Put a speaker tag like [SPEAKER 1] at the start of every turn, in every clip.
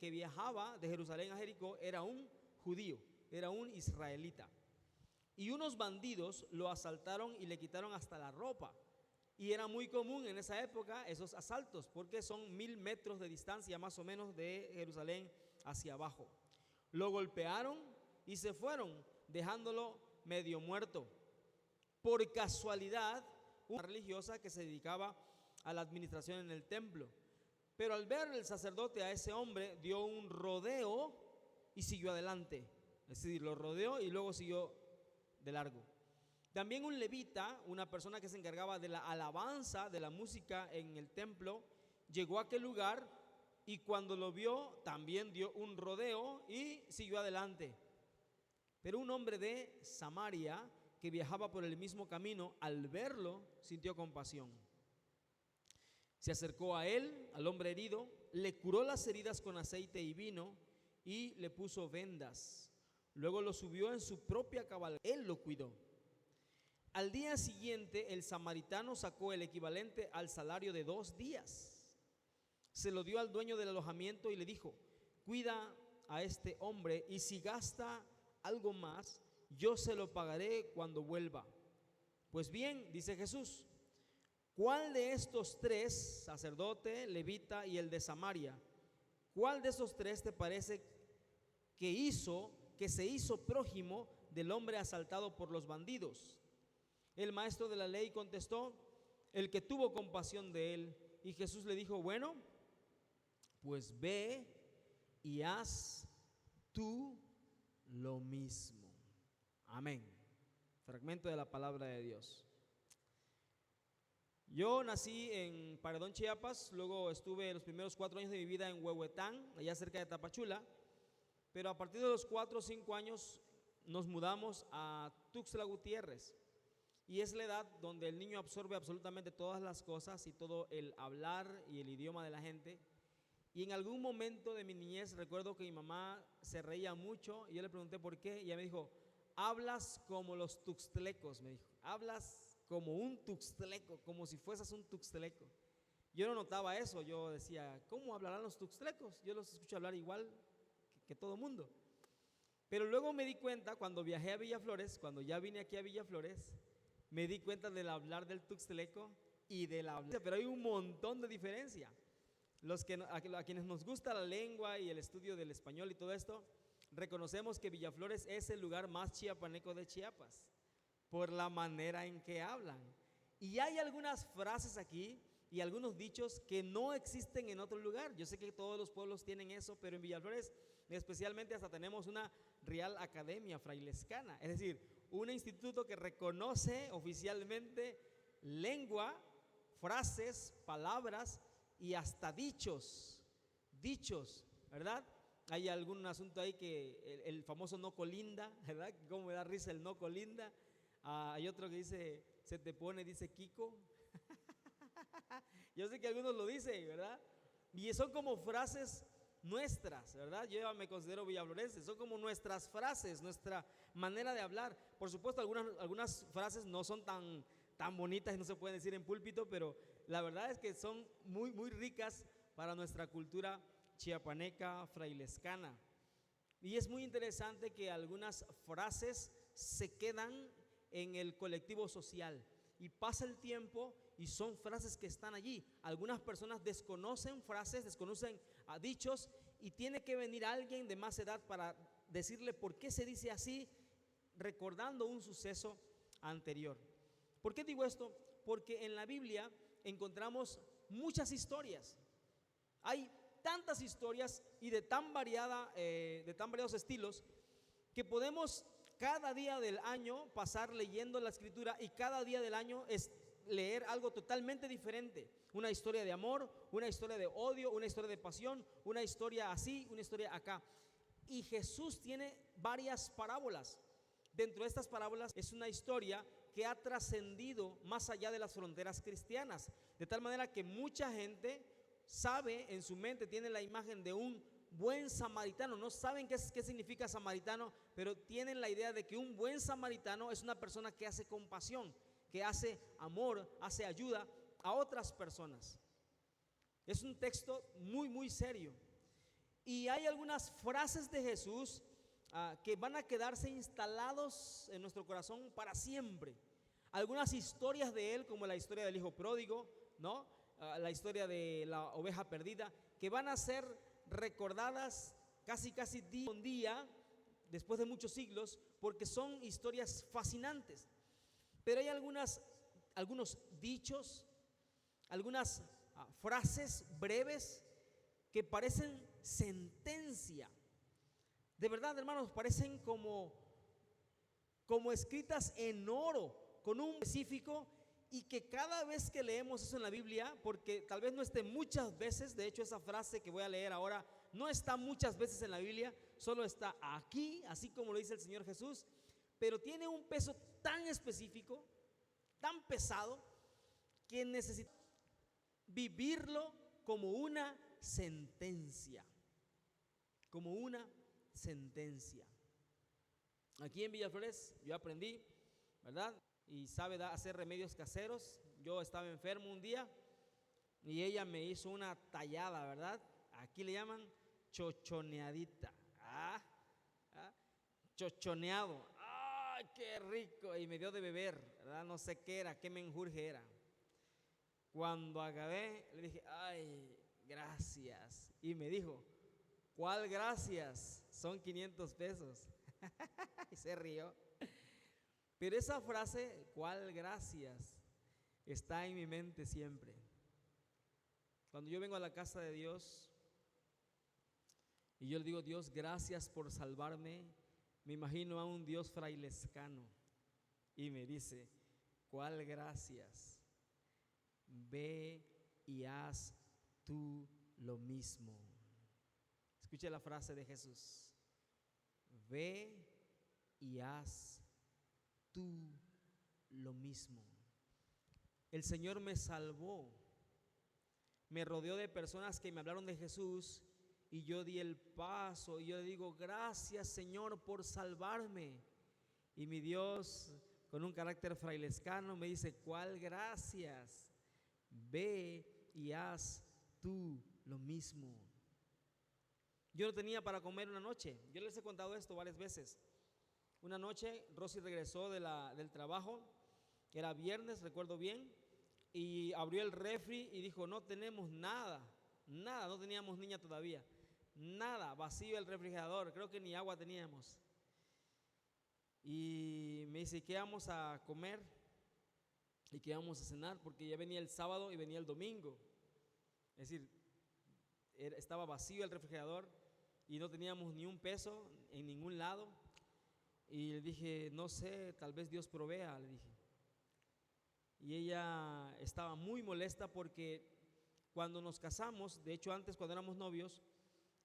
[SPEAKER 1] que viajaba de Jerusalén a Jericó era un judío, era un israelita. Y unos bandidos lo asaltaron y le quitaron hasta la ropa. Y era muy común en esa época esos asaltos, porque son 1000 metros de distancia más o menos de Jerusalén hacia abajo. Lo golpearon y se fueron, dejándolo medio muerto. Por casualidad, una religiosa que se dedicaba a la administración en el templo. Pero al ver el sacerdote a ese hombre, dio un rodeo y siguió adelante. Es decir, lo rodeó y luego siguió de largo. También un levita, una persona que se encargaba de la alabanza, de la música en el templo, llegó a aquel lugar y cuando lo vio también dio un rodeo y siguió adelante. Pero un hombre de Samaria que viajaba por el mismo camino, al verlo sintió compasión. Se acercó a él, al hombre herido, le curó las heridas con aceite y vino y le puso vendas. Luego lo subió en su propia cabalgadura, él lo cuidó. Al día siguiente el samaritano sacó el equivalente al salario de 2 días. Se lo dio al dueño del alojamiento y le dijo: cuida a este hombre y si gasta algo más, yo se lo pagaré cuando vuelva. Pues bien, dice Jesús, ¿cuál de estos 3, sacerdote, levita y el de Samaria, cuál de esos 3 te parece que se hizo prójimo del hombre asaltado por los bandidos? El maestro de la ley contestó: el que tuvo compasión de él. Y Jesús le dijo: bueno, pues ve y haz tú lo mismo. Amén. Fragmento de la palabra de Dios. Yo nací en Paredón, Chiapas, luego estuve los primeros 4 años de mi vida en Huehuetán, allá cerca de Tapachula, pero a partir de los 4 o 5 años nos mudamos a Tuxtla Gutiérrez. Y es la edad donde el niño absorbe absolutamente todas las cosas y todo el hablar y el idioma de la gente. Y en algún momento de mi niñez recuerdo que mi mamá se reía mucho y yo le pregunté por qué y ella me dijo: hablas como los tuxtlecos, me dijo, hablas como un tuxtleco, como si fueses un tuxtleco. Yo no notaba eso, yo decía: ¿cómo hablarán los tuxtlecos? Yo los escucho hablar igual que todo mundo. Pero luego me di cuenta, cuando viajé a Villaflores, cuando ya vine aquí a Villaflores, me di cuenta del hablar del tuxtleco y del hablar, pero hay un montón de diferencia. A quienes nos gusta la lengua y el estudio del español y todo esto, reconocemos que Villaflores es el lugar más chiapaneco de Chiapas, por la manera en que hablan. Y hay algunas frases aquí y algunos dichos que no existen en otro lugar. Yo sé que todos los pueblos tienen eso, pero en Villaflores especialmente hasta tenemos una Real Academia Frailescana, es decir, un instituto que reconoce oficialmente lengua, frases, palabras y hasta dichos, ¿verdad? Hay algún asunto ahí que el famoso no colinda, ¿verdad? ¿Cómo me da risa el no colinda? Hay otro que dice: se te pone, dice Kiko. Yo sé que algunos lo dicen, ¿verdad? Y son como frases nuestras, ¿verdad? Yo me considero villaflorense, son como nuestras frases, nuestra manera de hablar. Por supuesto, algunas frases no son tan bonitas y no se pueden decir en púlpito, pero la verdad es que son muy, muy ricas para nuestra cultura chiapaneca, frailescana. Y es muy interesante que algunas frases se quedan en el colectivo social y pasa el tiempo y son frases que están allí. Algunas personas desconocen frases, desconocen dichos y tiene que venir alguien de más edad para decirle por qué se dice así, recordando un suceso anterior. ¿Por qué digo esto? Porque en la Biblia encontramos muchas historias. Hay tantas historias y de tan variados estilos que podemos cada día del año pasar leyendo la escritura y cada día del año es leer algo totalmente diferente. Una historia de amor, una historia de odio, una historia de pasión, una historia así, una historia acá. Y Jesús tiene varias parábolas. Dentro de estas parábolas es una historia que ha trascendido más allá de las fronteras cristianas, de tal manera que mucha gente sabe en su mente, tiene la imagen de un buen samaritano. No saben qué significa samaritano, pero tienen la idea de que un buen samaritano es una persona que hace compasión, que hace amor, hace ayuda a otras personas. Es un texto muy, muy serio. Y hay algunas frases de Jesús que van a quedarse instalados en nuestro corazón para siempre. Algunas historias de él, como la historia del hijo pródigo, ¿no? La historia de la oveja perdida, que van a ser recordadas casi día con día, después de muchos siglos, porque son historias fascinantes. Pero hay algunos dichos, algunas frases breves que parecen sentencia. De verdad, hermanos, parecen como escritas en oro, con un específico, y que cada vez que leemos eso en la Biblia, porque tal vez no esté muchas veces, de hecho esa frase que voy a leer ahora no está muchas veces en la Biblia, solo está aquí, así como lo dice el Señor Jesús, pero tiene un peso tan específico, tan pesado, que necesita vivirlo como una sentencia, como una sentencia. Aquí en Villaflores yo aprendí, ¿verdad? Y sabe hacer remedios caseros. Yo estaba enfermo un día y ella me hizo una tallada, ¿verdad? Aquí le llaman chochoneadita. Chochoneado. ¡Ay, qué rico! Y me dio de beber, ¿verdad? No sé qué era, qué menjurje era. Cuando acabé, le dije, ay, gracias. Y me dijo, ¿cuál gracias? Son 500 pesos. Y se rió. Pero esa frase, ¿cuál gracias? Está en mi mente siempre. Cuando yo vengo a la casa de Dios y yo le digo, Dios, gracias por salvarme, me imagino a un Dios frailescano y me dice, ¿cuál gracias? Ve y haz tú lo mismo. Escuche la frase de Jesús. Ve y haz tú lo mismo. El Señor me salvó. Me rodeó de personas que me hablaron de Jesús y yo di el paso y yo digo, gracias Señor por salvarme. Y mi Dios, con un carácter frailescano, me dice, ¿cuál gracias? Ve y haz tú lo mismo. Yo no tenía para comer una noche. Yo les he contado esto varias veces. Una noche Rosy regresó del trabajo, era viernes, recuerdo bien, y abrió el refri y dijo, no tenemos nada, no teníamos niña todavía, nada, vacío el refrigerador, creo que ni agua teníamos. Y me dice, ¿qué vamos a comer? ¿Y qué vamos a cenar? Porque ya venía el sábado y venía el domingo. Es decir, estaba vacío el refrigerador y no teníamos ni un peso en ningún lado. Y le dije, no sé, tal vez Dios provea, le dije. Y ella estaba muy molesta porque cuando nos casamos, de hecho antes cuando éramos novios,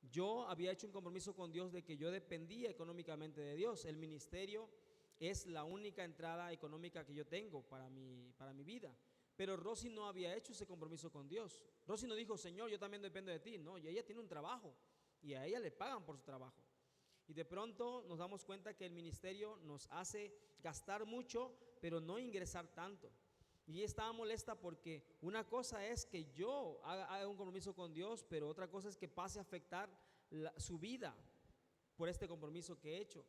[SPEAKER 1] yo había hecho un compromiso con Dios de que yo dependía económicamente de Dios. El ministerio es la única entrada económica que yo tengo para mi vida. Pero Rosy no había hecho ese compromiso con Dios. Rosy no dijo, Señor, yo también dependo de ti. No, y ella tiene un trabajo y a ella le pagan por su trabajo. Y de pronto nos damos cuenta que el ministerio nos hace gastar mucho, pero no ingresar tanto. Y ella estaba molesta porque una cosa es que yo haga un compromiso con Dios, pero otra cosa es que pase a afectar su vida por este compromiso que he hecho.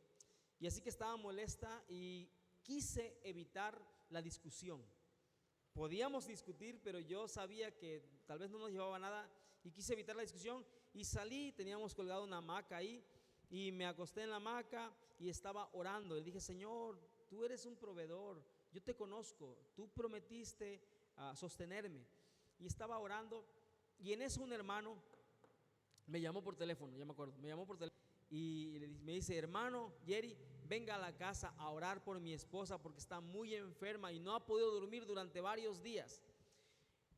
[SPEAKER 1] Y así que estaba molesta y quise evitar la discusión. Podíamos discutir, pero yo sabía que tal vez no nos llevaba a nada y quise evitar la discusión y salí, teníamos colgado una hamaca ahí y me acosté en la hamaca y estaba orando. Le dije, Señor, tú eres un proveedor, yo te conozco, tú prometiste sostenerme. Y estaba orando y en eso un hermano me llamó por teléfono, ya me acuerdo, me llamó por teléfono y me dice, hermano Jerry, venga a la casa a orar por mi esposa porque está muy enferma y no ha podido dormir durante varios días.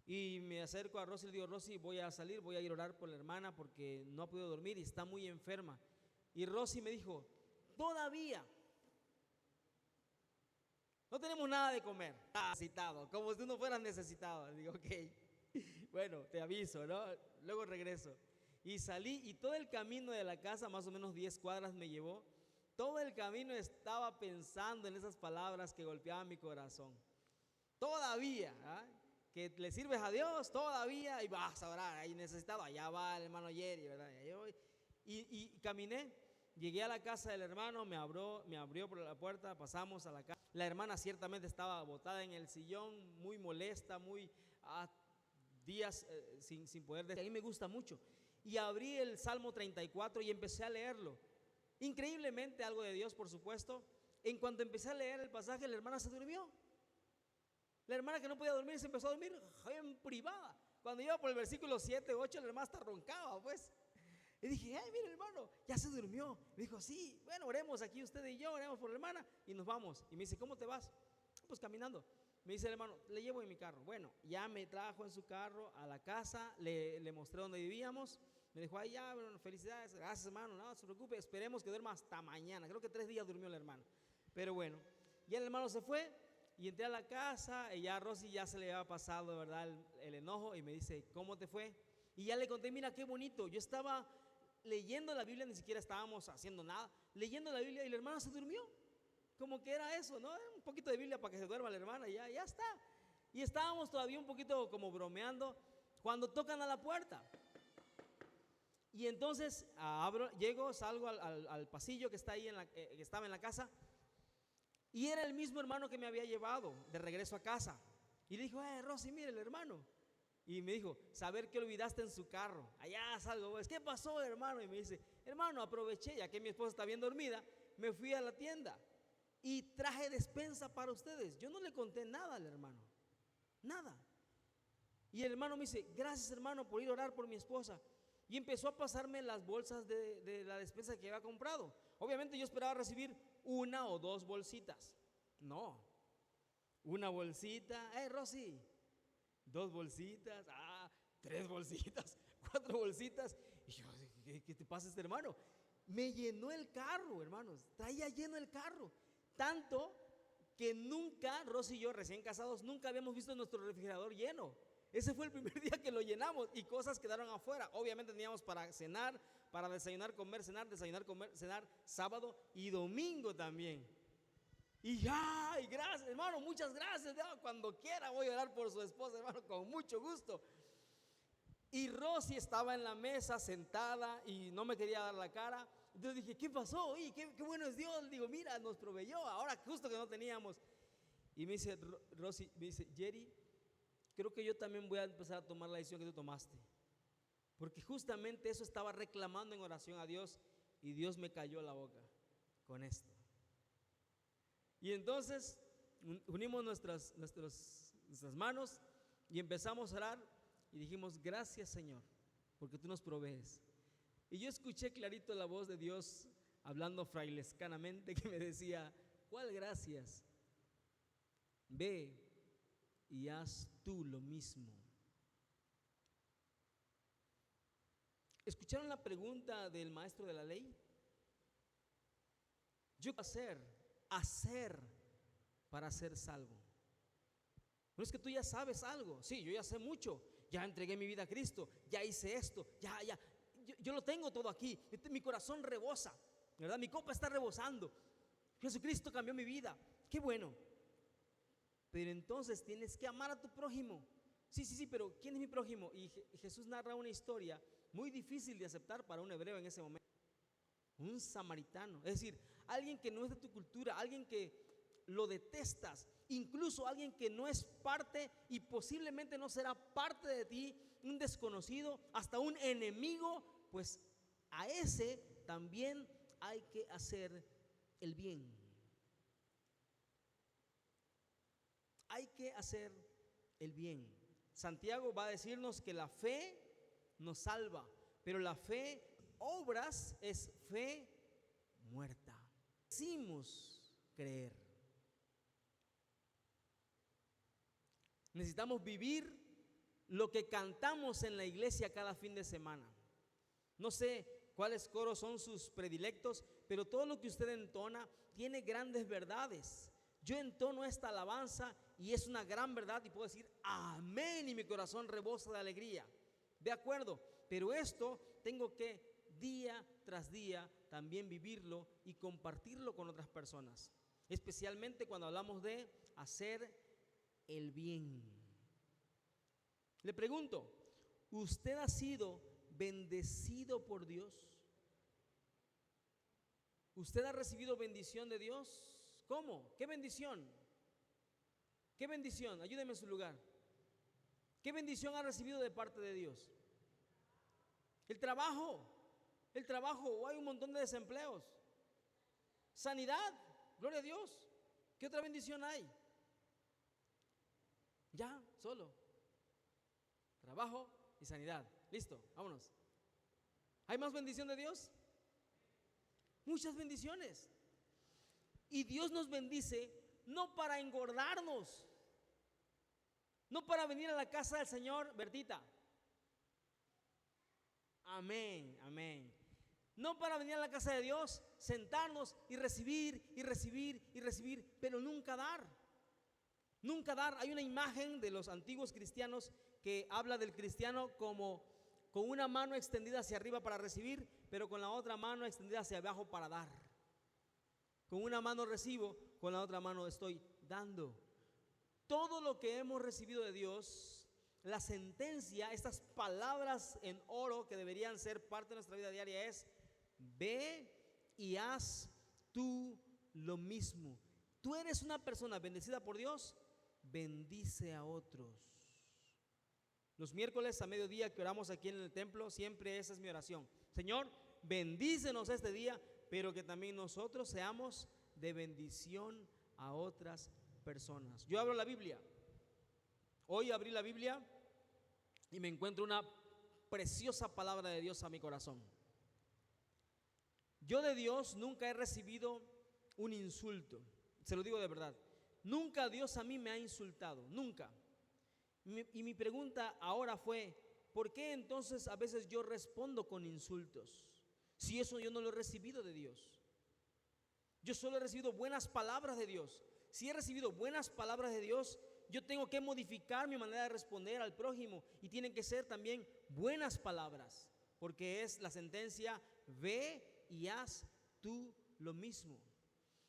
[SPEAKER 1] Y me acerco a Rosy y le digo, Rosy, voy a salir, voy a ir a orar por la hermana porque no ha podido dormir y está muy enferma. Y Rosy me dijo, todavía no tenemos nada de comer, necesitado, como si tú no fueras necesitado. Digo, ok, bueno, te aviso, ¿no? Luego regreso. Y salí y todo el camino de la casa, más o menos 10 cuadras me llevó. Todo el camino estaba pensando en esas palabras que golpeaban mi corazón. Todavía, que le sirves a Dios, todavía, y vas a orar, ahí necesitado, allá va el hermano Jerry, ¿verdad? Y caminé, llegué a la casa del hermano, me abrió por la puerta, pasamos a la casa. La hermana ciertamente estaba botada en el sillón, muy molesta, muy días sin poder decir. A mí me gusta mucho. Y abrí el Salmo 34 y empecé a leerlo. Increíblemente, algo de Dios, por supuesto. En cuanto empecé a leer el pasaje, la hermana se durmió. La hermana que no podía dormir se empezó a dormir en privada. Cuando iba por el versículo 7, 8, la hermana hasta roncaba, pues. Y dije, ay, mire, hermano, ya se durmió. Me dijo, sí, bueno, oremos aquí usted y yo, oremos por la hermana y nos vamos. Y me dice, ¿cómo te vas? Pues caminando. Me dice el hermano, le llevo en mi carro. Bueno, ya me trajo en su carro a la casa, le mostré dónde vivíamos. Me dijo, ay, ya, bueno, felicidades, gracias, hermano, no se preocupe, esperemos que duerma hasta mañana. Creo que 3 días durmió el hermano. Pero bueno, ya el hermano se fue y entré a la casa y ya a Rosy ya se le había pasado, de verdad, el enojo y me dice, ¿cómo te fue? Y ya le conté, mira qué bonito, yo estaba leyendo la Biblia, ni siquiera estábamos haciendo nada, leyendo la Biblia y la hermana se durmió. Como que era eso, ¿no? Un poquito de Biblia para que se duerma la hermana y ya está. Y estábamos todavía un poquito como bromeando cuando tocan a la puerta. Y entonces llego, salgo al pasillo que está ahí, que estaba en la casa. Y era el mismo hermano que me había llevado de regreso a casa. Y le dijo, Rosy, mire el hermano. Y me dijo, saber que olvidaste en su carro. Allá salgo, pues, ¿qué pasó, hermano? Y me dice, hermano, aproveché, ya que mi esposa está bien dormida, me fui a la tienda y traje despensa para ustedes. Yo no le conté nada al hermano, nada. Y el hermano me dice, gracias, hermano, por ir a orar por mi esposa. Y empezó a pasarme las bolsas de la despensa que había comprado. Obviamente yo esperaba recibir 1 o 2 bolsitas. No, una bolsita, Rosy, 2 bolsitas, 3 bolsitas, 4 bolsitas. Y yo, ¿qué te pasa este hermano? Me llenó el carro, hermanos, traía lleno el carro. Tanto que nunca, Rosy y yo recién casados, nunca habíamos visto nuestro refrigerador lleno. Ese fue el primer día que lo llenamos y cosas quedaron afuera. Obviamente teníamos para cenar, para desayunar, comer, cenar, desayunar, comer, cenar, sábado y domingo también. Y gracias, hermano, muchas gracias. Cuando quiera voy a orar por su esposa, hermano, con mucho gusto. Y Rosy estaba en la mesa sentada y no me quería dar la cara. Entonces dije, ¿qué pasó? Oye, qué bueno es Dios. Digo, mira, nos proveyó, ahora justo que no teníamos. Y me dice Rosy, me dice, Jerry, creo que yo también voy a empezar a tomar la decisión que tú tomaste. Porque justamente eso estaba reclamando en oración a Dios y Dios me cayó la boca con esto. Y entonces unimos nuestras manos y empezamos a orar y dijimos, gracias, Señor, porque tú nos provees. Y yo escuché clarito la voz de Dios hablando frailescanamente que me decía, ¿cuál gracias? Ve y haz tú lo mismo. ¿Escucharon la pregunta del maestro de la ley? Yo hacer para ser salvo. No es que tú ya sabes algo. Sí, yo ya sé mucho. Ya entregué mi vida a Cristo. Ya hice esto. Yo lo tengo todo aquí. Mi corazón rebosa, ¿verdad? Mi copa está rebosando. Jesucristo cambió mi vida. Qué bueno. Pero entonces tienes que amar a tu prójimo. Sí, pero ¿quién es mi prójimo? Y Jesús narra una historia muy difícil de aceptar para un hebreo en ese momento. Un samaritano, es decir, alguien que no es de tu cultura, alguien que lo detestas, incluso alguien que no es parte y posiblemente no será parte de ti, un desconocido, hasta un enemigo, pues a ese también hay que hacer el bien. Hay que hacer el bien. Santiago va a decirnos que la fe nos salva, pero la fe, obras, es fe muerta. Decimos creer. Necesitamos vivir lo que cantamos en la iglesia cada fin de semana. No sé cuáles coros son sus predilectos, pero todo lo que usted entona tiene grandes verdades. Yo entono esta alabanza y es una gran verdad y puedo decir amén y mi corazón rebosa de alegría. De acuerdo, pero esto tengo que día tras día también vivirlo y compartirlo con otras personas, especialmente cuando hablamos de hacer el bien. Le pregunto, ¿usted ha sido bendecido por Dios? ¿Usted ha recibido bendición de Dios? ¿Cómo? ¿Qué bendición? ¿Qué bendición? Ayúdeme en su lugar. ¿Qué bendición ha recibido de parte de Dios? El trabajo. El trabajo. O hay un montón de desempleos. Sanidad. Gloria a Dios. ¿Qué otra bendición hay? Ya, solo. Trabajo y sanidad. Listo, vámonos. ¿Hay más bendición de Dios? Muchas bendiciones. Y Dios nos bendice no para engordarnos, no para venir a la casa del Señor, Bertita. Amén, amén. No para venir a la casa de Dios, sentarnos y recibir y recibir y recibir, pero nunca dar. Nunca dar. Hay una imagen de los antiguos cristianos que habla del cristiano como con una mano extendida hacia arriba para recibir, pero con la otra mano extendida hacia abajo para dar. Con una mano recibo, con la otra mano estoy dando. Todo lo que hemos recibido de Dios, la sentencia, estas palabras en oro que deberían ser parte de nuestra vida diaria es: ve y haz tú lo mismo. Tú eres una persona bendecida por Dios, bendice a otros. Los miércoles a mediodía que oramos aquí en el templo, siempre esa es mi oración. Señor, bendícenos este día, pero que también nosotros seamos de bendición a otras personas. Yo abro la Biblia. Hoy abrí la Biblia y me encuentro una preciosa palabra de Dios a mi corazón. Yo de Dios nunca he recibido un insulto. Se lo digo de verdad. Nunca Dios a mí me ha insultado, nunca. Y mi pregunta ahora fue: ¿por qué entonces a veces yo respondo con insultos? Si eso yo no lo he recibido de Dios. Yo solo he recibido buenas palabras de Dios. Si he recibido buenas palabras de Dios, yo tengo que modificar mi manera de responder al prójimo, y tienen que ser también buenas palabras, porque es la sentencia: ve y haz tú lo mismo.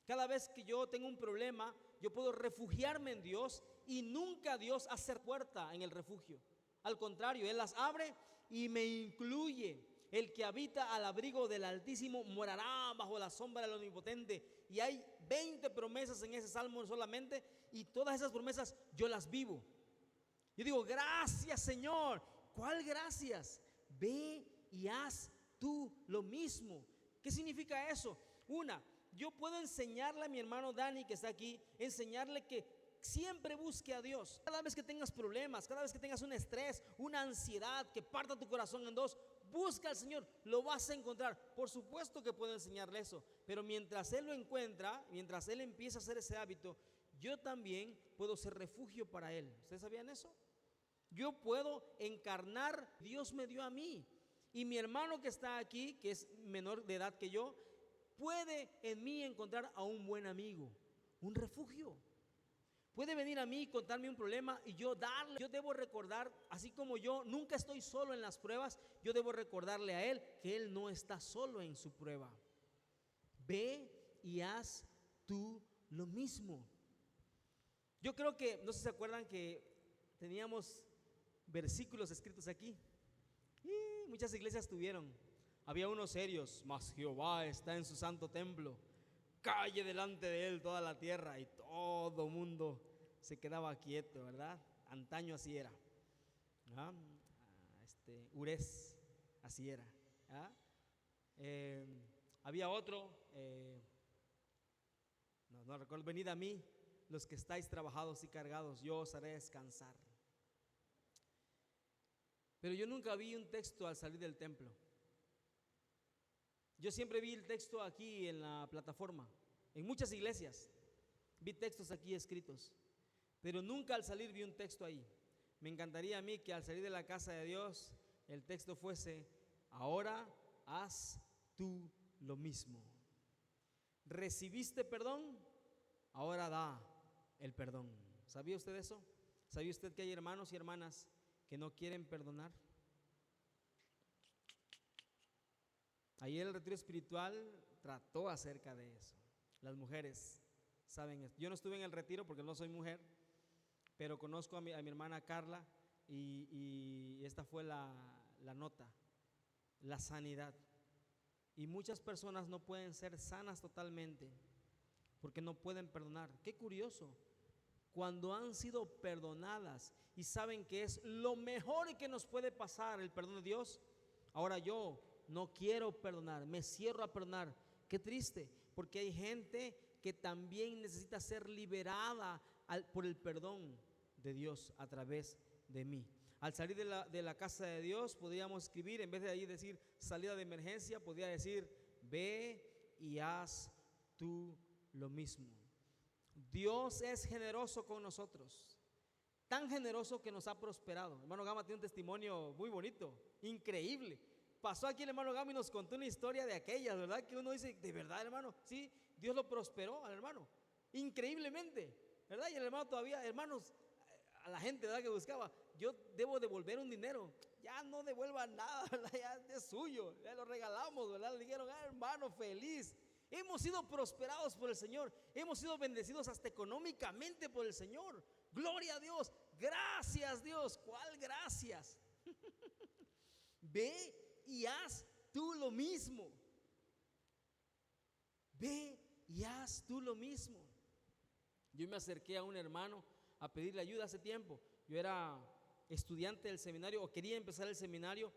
[SPEAKER 1] Cada vez que yo tengo un problema, yo puedo refugiarme en Dios, y nunca Dios hace puerta en el refugio. Al contrario, Él las abre y me incluye. El que habita al abrigo del Altísimo morará bajo la sombra del Omnipotente. Y hay 20 promesas en ese salmo solamente, y todas esas promesas yo las vivo. Yo digo: gracias, Señor. ¿Cuál gracias? Ve y haz tú lo mismo. ¿Qué significa eso? Yo puedo enseñarle a mi hermano Dani, que está aquí, enseñarle que siempre busque a Dios. Cada vez que tengas problemas, cada vez que tengas un estrés, una ansiedad que parta tu corazón en dos, busca al Señor, lo vas a encontrar. Por supuesto que puedo enseñarle eso, pero mientras Él lo encuentra, mientras Él empieza a hacer ese hábito, yo también puedo ser refugio para Él. ¿Ustedes sabían eso? Yo puedo encarnar, Dios me dio a mí, y mi hermano que está aquí, que es menor de edad que yo, puede en mí encontrar a un buen amigo, un refugio. Puede venir a mí y contarme un problema y yo darle. Yo debo recordar, así como yo nunca estoy solo en las pruebas, yo debo recordarle a él que él no está solo en su prueba. Ve y haz tú lo mismo. Yo creo que, no sé si se acuerdan que teníamos versículos escritos aquí. Y muchas iglesias tuvieron. Había unos serios: mas Jehová está en su santo templo, calle delante de él toda la tierra. Y todo mundo se quedaba quieto, ¿verdad? Antaño así era. ¿Ah? Urés, así era. ¿Ah? Había otro, no recuerdo: venid a mí los que estáis trabajados y cargados, yo os haré descansar. Pero yo nunca vi un texto al salir del templo. Yo siempre vi el texto aquí en la plataforma. En muchas iglesias vi textos aquí escritos, pero nunca al salir vi un texto ahí. Me encantaría a mí que al salir de la casa de Dios el texto fuese: ahora haz tú lo mismo. ¿Recibiste perdón? Ahora da el perdón. ¿Sabía usted eso? ¿Sabía usted que hay hermanos y hermanas que no quieren perdonar? Ayer el retiro espiritual trató acerca de eso. Las mujeres saben esto. Yo no estuve en el retiro porque no soy mujer, pero conozco a mi hermana Carla, y esta fue la nota: la sanidad. Y muchas personas no pueden ser sanas totalmente porque no pueden perdonar. Qué curioso. Cuando han sido perdonadas y saben que es lo mejor que nos puede pasar el perdón de Dios, ahora yo no quiero perdonar, me cierro a perdonar. Qué triste, porque hay gente que también necesita ser liberada por el perdón de Dios a través de mí. Al salir de la casa de Dios, podríamos escribir, en vez de ahí decir salida de emergencia, podría decir: ve y haz tú lo mismo. Dios es generoso con nosotros, tan generoso que nos ha prosperado. Hermano Gama tiene un testimonio muy bonito, increíble. Pasó aquí el hermano Gama y nos contó una historia de aquellas, ¿verdad? Que uno dice, de verdad, hermano, sí, Dios lo prosperó al hermano, increíblemente, ¿verdad? Y el hermano todavía, hermanos, a la gente, ¿verdad?, que buscaba: yo debo devolver un dinero. Ya no devuelva nada, ¿verdad? Ya es suyo, ya lo regalamos, ¿verdad? Le dijeron: hermano, feliz. Hemos sido prosperados por el Señor, hemos sido bendecidos hasta económicamente por el Señor. Gloria a Dios, gracias Dios. ¿Cuál gracias? Ve y haz tú lo mismo. Ve y haz tú lo mismo. Yo me acerqué a un hermano a pedirle ayuda hace tiempo. Yo era estudiante del seminario, o quería empezar el seminario,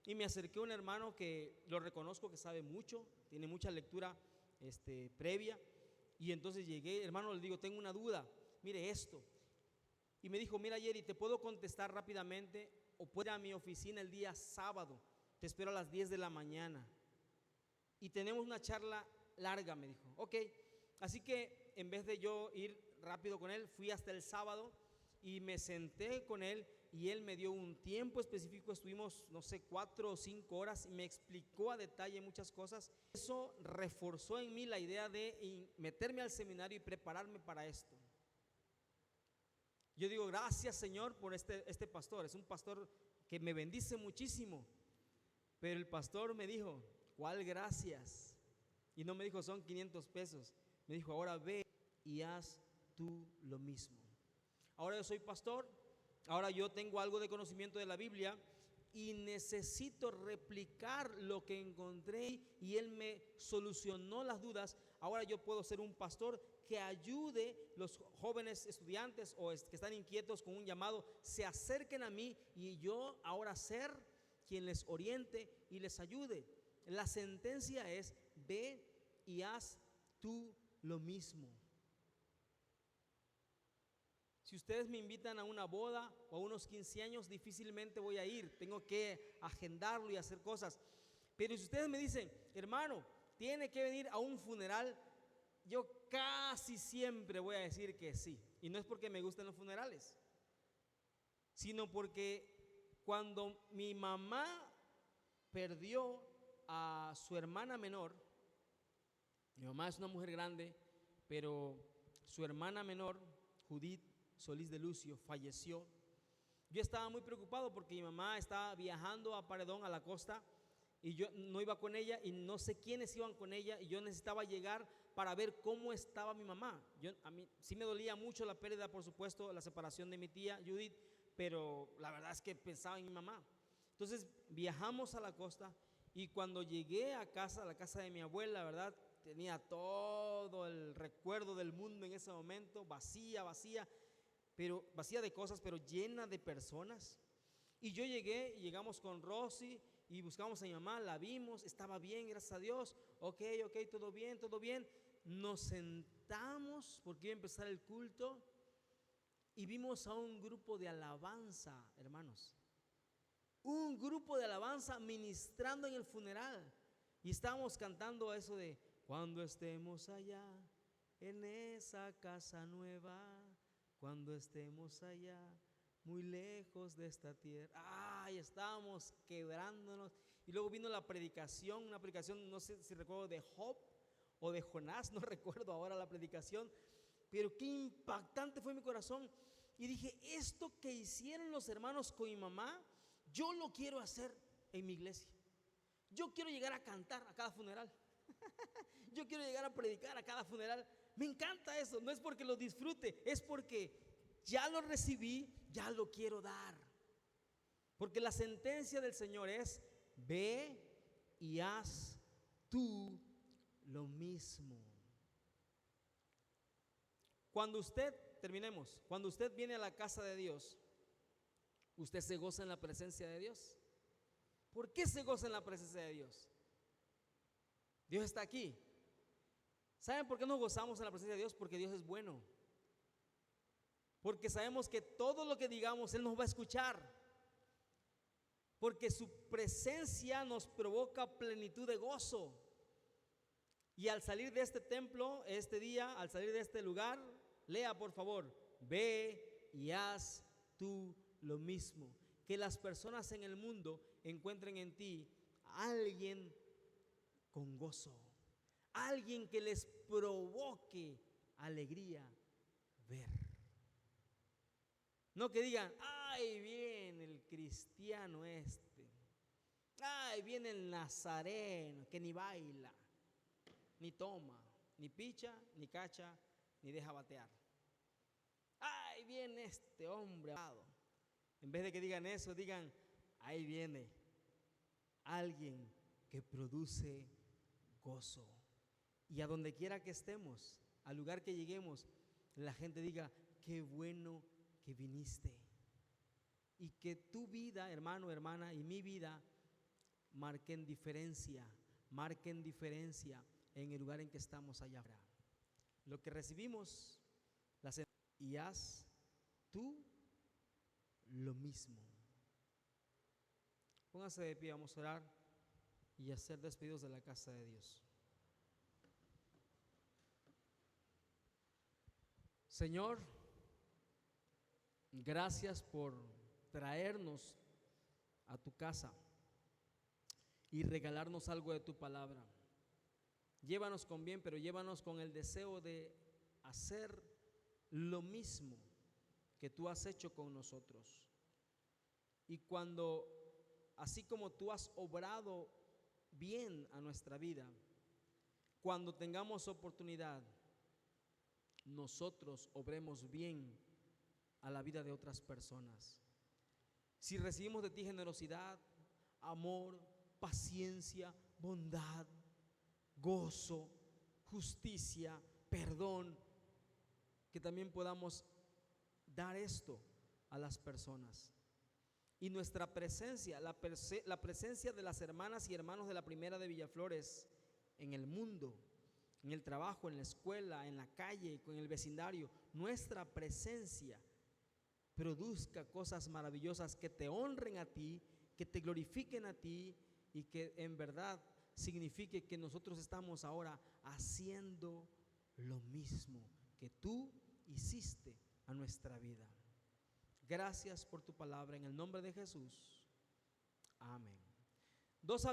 [SPEAKER 1] y me acerqué a un hermano que lo reconozco que sabe mucho, tiene mucha lectura previa. Y entonces llegué, hermano, le digo: tengo una duda, mire esto. Y me dijo: mira, Jerry, te puedo contestar rápidamente, o puede ir a mi oficina el día sábado, te espero a las 10 de la mañana y tenemos una charla larga. Me dijo: ok. Así que en vez de yo ir rápido con él, fui hasta el sábado y me senté con él, y él me dio un tiempo específico. Estuvimos, no sé, 4 o 5 horas, y me explicó a detalle muchas cosas. Eso reforzó en mí la idea de meterme al seminario y prepararme para esto. Yo digo: gracias, Señor, por este pastor. Es un pastor que me bendice muchísimo. Pero el pastor me dijo: ¿cuál gracias? Y no me dijo: son 500 pesos. Me dijo: ahora ve y haz tú lo mismo. Ahora yo soy pastor, ahora yo tengo algo de conocimiento de la Biblia y necesito replicar lo que encontré, y él me solucionó las dudas. Ahora yo puedo ser un pastor que ayude los jóvenes estudiantes o que están inquietos con un llamado, se acerquen a mí, y yo ahora ser quien les oriente y les ayude. La sentencia es: ve y haz tú lo mismo. Si ustedes me invitan a una boda o a unos 15 años, difícilmente voy a ir, tengo que agendarlo y hacer cosas. Pero si ustedes me dicen: hermano, tiene que venir a un funeral, yo casi siempre voy a decir que sí. Y no es porque me gusten los funerales, sino porque cuando mi mamá perdió a su hermana menor, mi mamá es una mujer grande, pero su hermana menor, Judith Solís de Lucio, falleció. Yo estaba muy preocupado porque mi mamá estaba viajando a Paredón, a la costa, y yo no iba con ella, y no sé quiénes iban con ella, y yo necesitaba llegar para ver cómo estaba mi mamá. A mí sí me dolía mucho la pérdida, por supuesto, la separación de mi tía Judith, pero la verdad es que pensaba en mi mamá. Entonces viajamos a la costa, y cuando llegué a casa, a la casa de mi abuela, ¿verdad?, tenía todo el recuerdo del mundo en ese momento, vacía de cosas, pero llena de personas. Y yo llegamos con Rosy y buscamos a mi mamá, la vimos, estaba bien, gracias a Dios. Ok, todo bien, todo bien. Nos sentamos porque iba a empezar el culto, y vimos a un grupo de alabanza, hermanos. Un grupo de alabanza ministrando en el funeral, y estábamos cantando eso de: cuando estemos allá en esa casa nueva, cuando estemos allá muy lejos de esta tierra. Ay, estábamos quebrándonos. Y luego vino la predicación, una predicación, no sé si recuerdo, de Job o de Jonás, no recuerdo ahora la predicación, pero qué impactante fue mi corazón. Y dije: esto que hicieron los hermanos con mi mamá, yo lo quiero hacer en mi iglesia. Yo quiero llegar a cantar a cada funeral. Yo quiero llegar a predicar a cada funeral. Me encanta eso. No es porque lo disfrute, es porque ya lo recibí, ya lo quiero dar. Porque la sentencia del Señor es: ve y haz tú lo mismo. Cuando usted, terminemos, cuando usted viene a la casa de Dios, ¿usted se goza en la presencia de Dios? ¿Por qué se goza en la presencia de Dios? Dios está aquí. ¿Saben por qué nos gozamos en la presencia de Dios? Porque Dios es bueno. Porque sabemos que todo lo que digamos Él nos va a escuchar. Porque su presencia nos provoca plenitud de gozo. Y al salir de este templo, este día, al salir de este lugar, lea por favor, ve y haz tú lo mismo. Que las personas en el mundo encuentren en ti a alguien con gozo, alguien que les provoque alegría ver. No que digan, ay, viene el cristiano este, ay, viene el nazareno que ni baila, ni toma, ni picha, ni cacha, ni deja batear. Ay, viene este hombre amado. En vez de que digan eso, digan, ahí viene alguien que produce gozo. Y a donde quiera que estemos, al lugar que lleguemos, la gente diga, qué bueno que viniste. Y que tu vida, hermano, hermana, y mi vida marquen diferencia en el lugar en que estamos allá afuera. Lo que recibimos, y haz tú lo mismo. Póngase de pie, vamos a orar y a ser despedidos de la casa de Dios. Señor, gracias por traernos a tu casa y regalarnos algo de tu palabra. Llévanos con bien, pero llévanos con el deseo de hacer lo mismo que tú has hecho con nosotros. Y cuando, así como tú has obrado bien a nuestra vida, cuando tengamos oportunidad, nosotros obremos bien a la vida de otras personas. Si recibimos de ti generosidad, amor, paciencia, bondad, gozo, justicia, perdón, que también podamos dar esto a las personas. Y nuestra presencia, la presencia de las hermanas y hermanos de la Primera de Villaflores en el mundo, en el trabajo, en la escuela, en la calle, en el vecindario, nuestra presencia produzca cosas maravillosas que te honren a ti, que te glorifiquen a ti y que en verdad signifique que nosotros estamos ahora haciendo lo mismo que tú hiciste a nuestra vida. Gracias por tu palabra en el nombre de Jesús. Amén. Dos